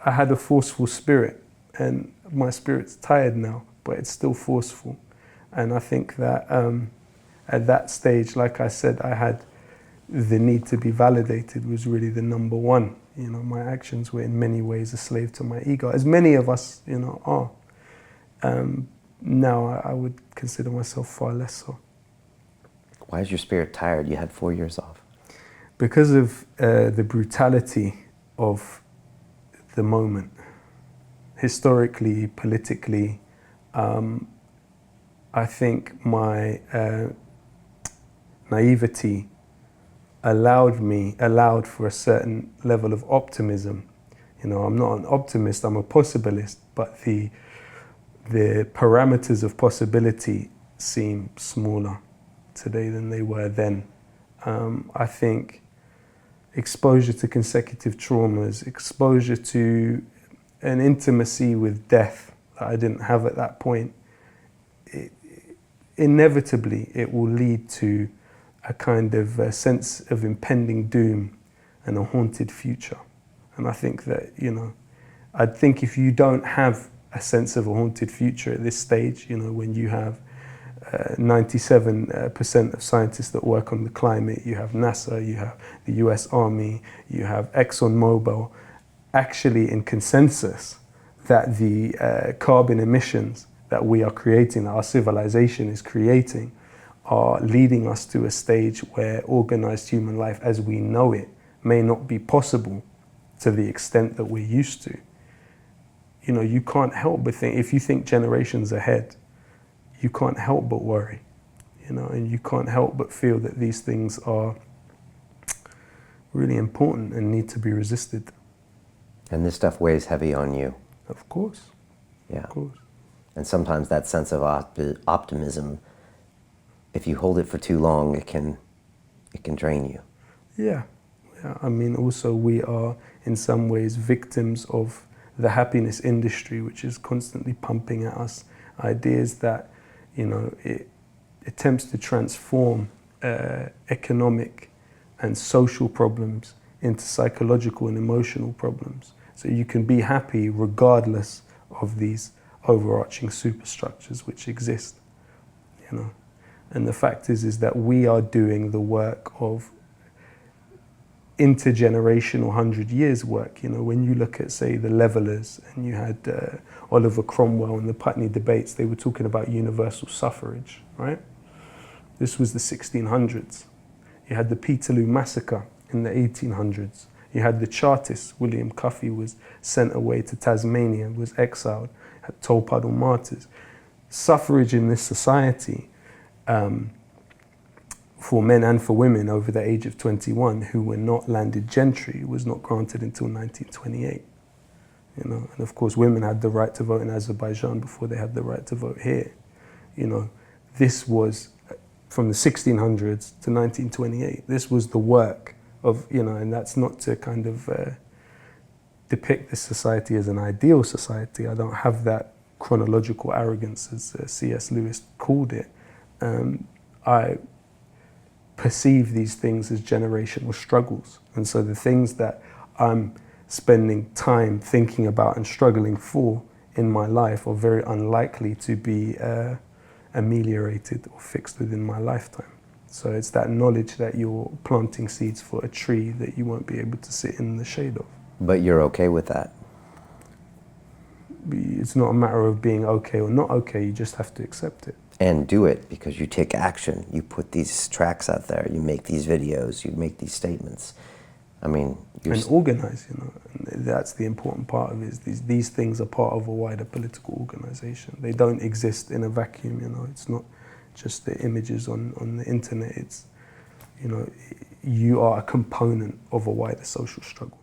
I had a forceful spirit, and my spirit's tired now, but it's still forceful. And I think that at that stage, like I said, I had the need to be validated was really the number one. You know, my actions were in many ways a slave to my ego, as many of us, you know, are. Now I would consider myself far less so. Why is your spirit tired? You had 4 years off. Because of the brutality of the moment, historically, politically. I think my naivety allowed for a certain level of optimism. You know, I'm not an optimist, I'm a possibilist, but the parameters of possibility seem smaller today than they were then. I think exposure to consecutive traumas, exposure to an intimacy with death that I didn't have at that point, inevitably it will lead to a kind of a sense of impending doom and a haunted future. And I think that, you know, I think if you don't have a sense of a haunted future at this stage, you know, when you have 97% of scientists that work on the climate, you have NASA, you have the US Army, you have ExxonMobil, actually in consensus that the carbon emissions that we are creating, that our civilization is creating, are leading us to a stage where organized human life as we know it may not be possible to the extent that we're used to. You know, you can't help but think, if you think generations ahead, you can't help but worry, you know, and you can't help but feel that these things are really important and need to be resisted. And this stuff weighs heavy on you. Of course. Yeah. Of course. And sometimes that sense of optimism, if you hold it for too long, it can drain you. Yeah. Yeah. I mean, also we are in some ways victims of the happiness industry, which is constantly pumping at us ideas that, you know, it attempts to transform economic and social problems into psychological and emotional problems. So you can be happy regardless of these overarching superstructures which exist, you know. And the fact is that we are doing the work of intergenerational 100 years work. You know, when you look at, say, the Levelers, and you had Oliver Cromwell and the Putney debates, they were talking about universal suffrage, right? This was the 1600s. You had the Peterloo Massacre in the 1800s. You had the Chartists. William Cuffey was sent away to Tasmania, was exiled. You had Tolpuddle Martyrs. Suffrage in this society, for men and for women over the age of 21 who were not landed gentry, was not granted until 1928. You know, and of course women had the right to vote in Azerbaijan before they had the right to vote here. You know, this was from the 1600s to 1928. This was the work of, you know, and that's not to kind of depict this society as an ideal society. I don't have that chronological arrogance, as C.S. Lewis called it. I perceive these things as generational struggles. And so the things that I'm spending time thinking about and struggling for in my life are very unlikely to be ameliorated or fixed within my lifetime. So it's that knowledge that you're planting seeds for a tree that you won't be able to sit in the shade of. But you're okay with that? It's not a matter of being okay or not okay, you just have to accept it. And do it, because you take action. You put these tracks out there, you make these videos, you make these statements. I mean, and organize, you know, and that's the important part of it, is these things are part of a wider political organization. They don't exist in a vacuum, you know. It's not just the images on the internet. It's, you know, you are a component of a wider social struggle.